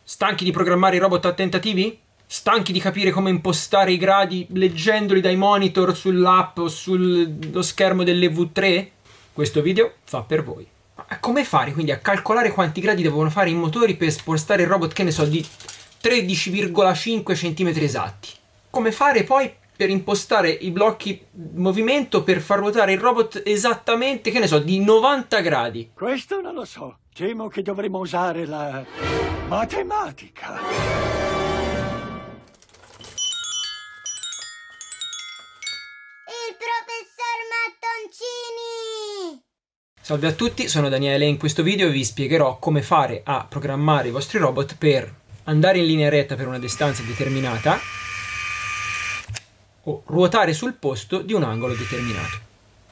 Stanchi di programmare i robot a tentativi? Stanchi di capire come impostare i gradi leggendoli dai monitor sull'app o sullo schermo dell'EV3? Questo video fa per voi. Ma come fare quindi a calcolare quanti gradi devono fare i motori per spostare il robot, che ne so, di 13,5 cm esatti? Come fare poi per impostare i blocchi movimento per far ruotare il robot esattamente, che ne so, di 90 gradi? Questo non lo so. Temo che dovremo usare la matematica. Il professor Mattoncini! Salve a tutti, sono Daniele e in questo video vi spiegherò come fare a programmare i vostri robot per andare in linea retta per una distanza determinata o ruotare sul posto di un angolo determinato.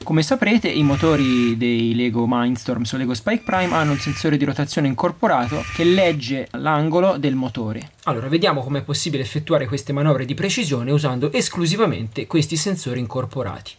Come saprete, i motori dei Lego Mindstorms o Lego Spike Prime hanno un sensore di rotazione incorporato che legge l'angolo del motore. Allora, vediamo come è possibile effettuare queste manovre di precisione usando esclusivamente questi sensori incorporati.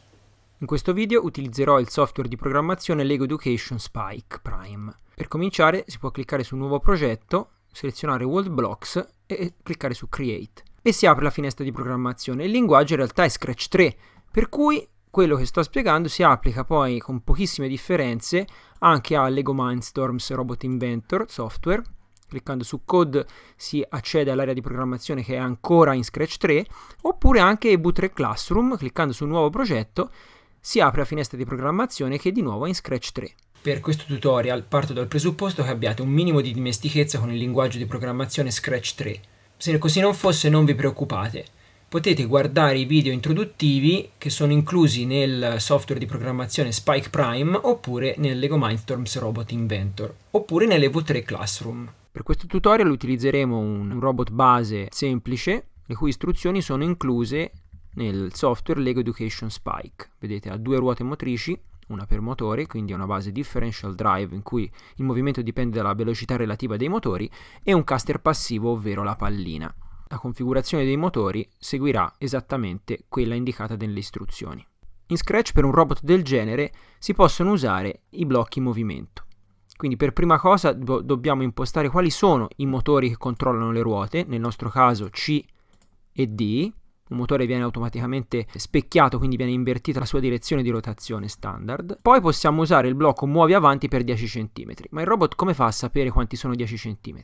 In questo video utilizzerò il software di programmazione Lego Education Spike Prime. Per cominciare si può cliccare su Nuovo progetto, selezionare World Blocks e cliccare su Create. E si apre la finestra di programmazione. Il linguaggio in realtà è Scratch 3, per cui quello che sto spiegando si applica poi con pochissime differenze anche a Lego Mindstorms Robot Inventor software. Cliccando su Code si accede all'area di programmazione che è ancora in Scratch 3, oppure anche EV3 Classroom. Cliccando su Nuovo progetto si apre la finestra di programmazione che di nuovo è in Scratch 3. Per questo tutorial parto dal presupposto che abbiate un minimo di dimestichezza con il linguaggio di programmazione Scratch 3. Se così non fosse, non vi preoccupate. Potete guardare i video introduttivi che sono inclusi nel software di programmazione Spike Prime oppure nel Lego Mindstorms Robot Inventor oppure nell'EV3 Classroom. Per questo tutorial utilizzeremo un robot base semplice, le cui istruzioni sono incluse nel software Lego Education Spike. Vedete, ha due ruote motrici, una per motore, quindi è una base differential drive in cui il movimento dipende dalla velocità relativa dei motori, e un caster passivo, ovvero la pallina. La configurazione dei motori seguirà esattamente quella indicata nelle istruzioni. In Scratch per un robot del genere si possono usare i blocchi movimento. Quindi per prima cosa dobbiamo impostare quali sono i motori che controllano le ruote, nel nostro caso C e D. Un motore viene automaticamente specchiato, quindi viene invertita la sua direzione di rotazione standard. Poi possiamo usare il blocco muovi avanti per 10 cm. Ma il robot come fa a sapere quanti sono 10 cm?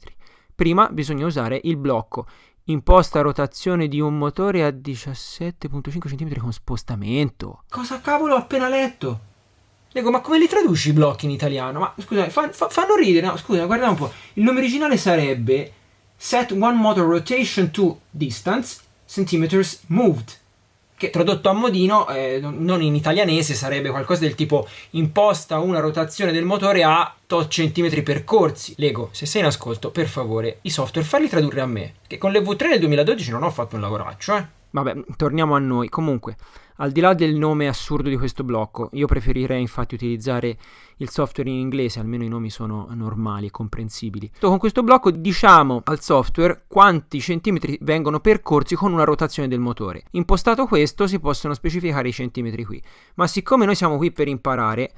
Prima bisogna usare il blocco imposta rotazione di un motore a 17,5 cm con spostamento. Cosa cavolo ho appena letto? Lego, ma come li traduci i blocchi in italiano? Ma scusa, fanno ridere, no? Scusa, guardiamo un po'. Il nome originale sarebbe Set One Motor Rotation to Distance Centimeters Moved, che tradotto a modino, non in italianese, sarebbe qualcosa del tipo imposta una rotazione del motore a tot centimetri percorsi. Lego, se sei in ascolto, per favore, i software farli tradurre a me, che con l'EV3 del 2012 non ho fatto un lavoraccio, Vabbè, torniamo a noi. Comunque, al di là del nome assurdo di questo blocco, io preferirei infatti utilizzare il software in inglese, almeno i nomi sono normali e comprensibili. Con questo blocco diciamo al software quanti centimetri vengono percorsi con una rotazione del motore. Impostato questo si possono specificare i centimetri qui, ma siccome noi siamo qui per imparare,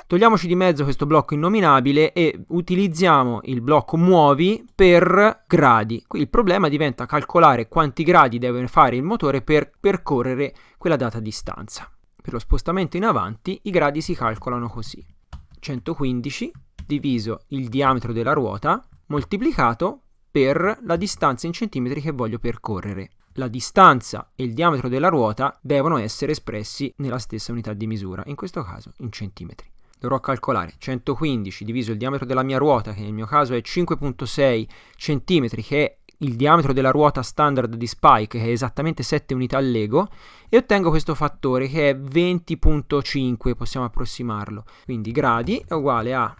togliamoci di mezzo questo blocco innominabile e utilizziamo il blocco muovi per gradi. Qui il problema diventa calcolare quanti gradi deve fare il motore per percorrere quella data distanza. Per lo spostamento in avanti i gradi si calcolano così: 115 diviso il diametro della ruota moltiplicato per la distanza in centimetri che voglio percorrere. La distanza e il diametro della ruota devono essere espressi nella stessa unità di misura, in questo caso in centimetri. Dovrò calcolare 115 diviso il diametro della mia ruota, che nel mio caso è 5,6 cm, che è il diametro della ruota standard di Spike, che è esattamente 7 unità Lego, e ottengo questo fattore che è 20,5, possiamo approssimarlo. Quindi gradi è uguale a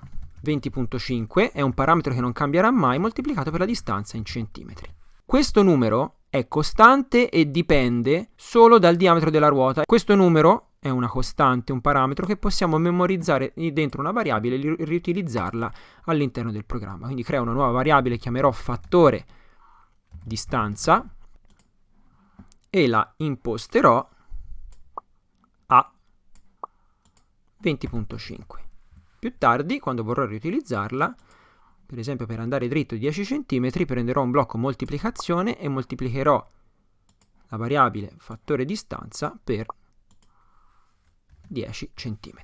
20,5, è un parametro che non cambierà mai, moltiplicato per la distanza in centimetri. Questo numero è costante e dipende solo dal diametro della ruota. Questo numero è una costante, un parametro che possiamo memorizzare dentro una variabile e riutilizzarla all'interno del programma. Quindi creo una nuova variabile, chiamerò fattore distanza e la imposterò a 20,5. Più tardi, quando vorrò riutilizzarla, per esempio per andare dritto 10 cm, prenderò un blocco moltiplicazione e moltiplicherò la variabile fattore distanza per 10 cm.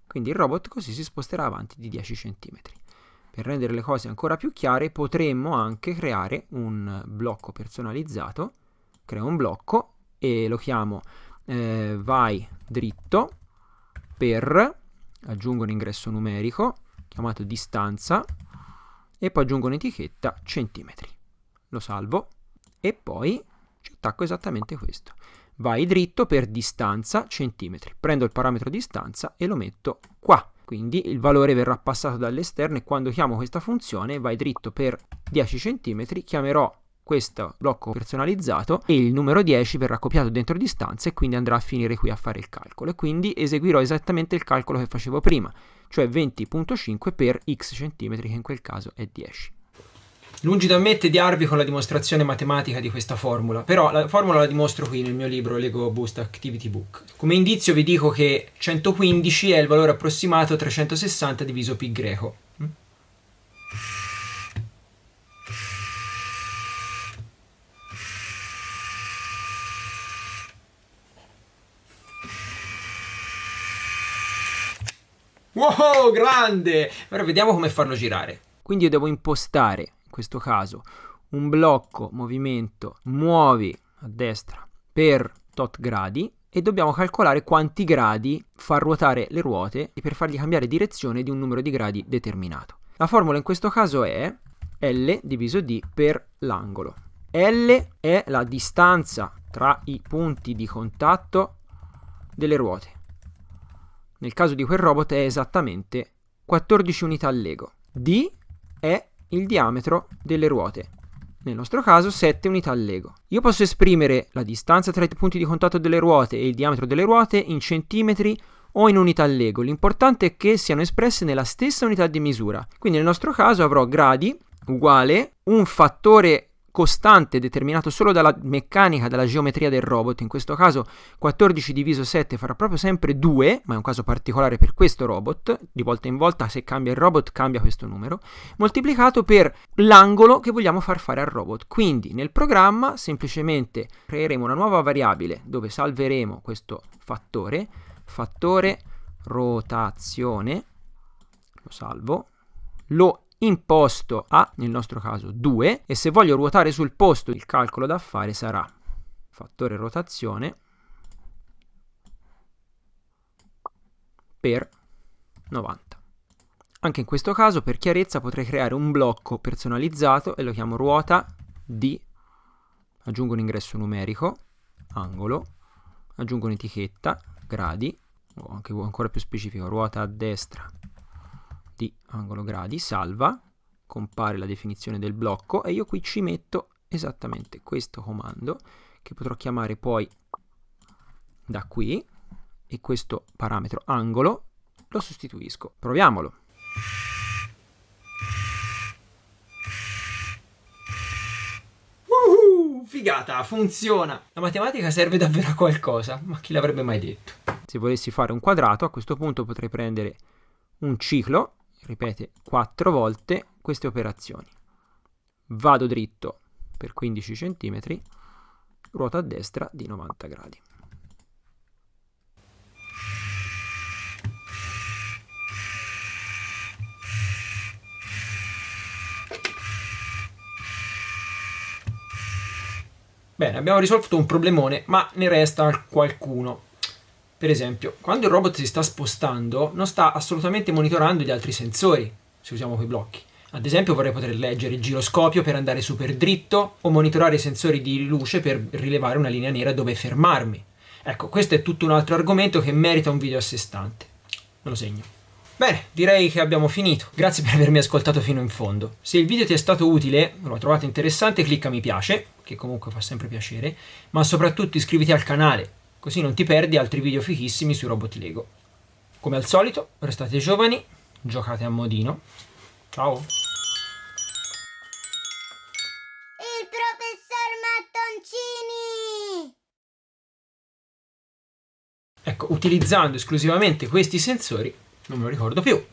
Quindi il robot così si sposterà avanti di 10 cm. Per rendere le cose ancora più chiare potremmo anche creare un blocco personalizzato. Creo un blocco e lo chiamo vai dritto per, aggiungo un ingresso numerico chiamato distanza e poi aggiungo un'etichetta centimetri. Lo salvo e poi ci attacco esattamente questo. Vai dritto per distanza centimetri. Prendo il parametro distanza e lo metto qua. Quindi il valore verrà passato dall'esterno e quando chiamo questa funzione vai dritto per 10 cm chiamerò questo blocco personalizzato e il numero 10 verrà copiato dentro distanza e quindi andrà a finire qui a fare il calcolo e quindi eseguirò esattamente il calcolo che facevo prima, cioè 20.5 per x centimetri, che in quel caso è 10. Lungi da me tediarvi con la dimostrazione matematica di questa formula, però la formula la dimostro qui nel mio libro Lego Boost Activity Book. Come indizio vi dico che 115 è il valore approssimato 360 diviso pi greco. Wow, grande! Ora vediamo come farlo girare. Quindi io devo impostare, in questo caso, un blocco movimento muovi a destra per tot gradi e dobbiamo calcolare quanti gradi far ruotare le ruote per fargli cambiare direzione di un numero di gradi determinato. La formula in questo caso è L diviso D per l'angolo. L è la distanza tra i punti di contatto delle ruote. Nel caso di quel robot è esattamente 14 unità al Lego. D è il diametro delle ruote. Nel nostro caso 7 unità al Lego. Io posso esprimere la distanza tra i punti di contatto delle ruote e il diametro delle ruote in centimetri o in unità al Lego. L'importante è che siano espresse nella stessa unità di misura. Quindi nel nostro caso avrò gradi uguale un fattore costante determinato solo dalla meccanica, dalla geometria del robot. In questo caso 14 diviso 7 farà proprio sempre 2, ma è un caso particolare per questo robot. Di volta in volta, se cambia il robot, cambia questo numero, moltiplicato per l'angolo che vogliamo far fare al robot. Quindi nel programma semplicemente creeremo una nuova variabile dove salveremo questo fattore rotazione, lo salvo, lo imposto a, nel nostro caso, 2, e se voglio ruotare sul posto il calcolo da fare sarà fattore rotazione per 90. Anche in questo caso, per chiarezza, potrei creare un blocco personalizzato e lo chiamo ruota D, aggiungo un ingresso numerico, angolo, aggiungo un'etichetta, gradi, o anche ancora più specifico, ruota a destra di angolo gradi, salva, compare la definizione del blocco e io qui ci metto esattamente questo comando che potrò chiamare poi da qui e questo parametro angolo lo sostituisco. Proviamolo. Figata, funziona! La matematica serve davvero a qualcosa, ma chi l'avrebbe mai detto? Se volessi fare un quadrato, a questo punto potrei prendere un ciclo, ripete 4 volte queste operazioni. Vado dritto per 15 cm, ruoto a destra di 90 gradi. Bene, abbiamo risolto un problemone, ma ne resta qualcuno. Per esempio, quando il robot si sta spostando, non sta assolutamente monitorando gli altri sensori, se usiamo quei blocchi. Ad esempio, vorrei poter leggere il giroscopio per andare super dritto o monitorare i sensori di luce per rilevare una linea nera dove fermarmi. Ecco, questo è tutto un altro argomento che merita un video a sé stante. Me lo segno. Bene, direi che abbiamo finito. Grazie per avermi ascoltato fino in fondo. Se il video ti è stato utile, lo trovate interessante, clicca mi piace, che comunque fa sempre piacere, ma soprattutto iscriviti al canale, così non ti perdi altri video fighissimi sui robot Lego. Come al solito, restate giovani, giocate a modino. Ciao! Il professor Mattoncini! Ecco, utilizzando esclusivamente questi sensori, non me lo ricordo più.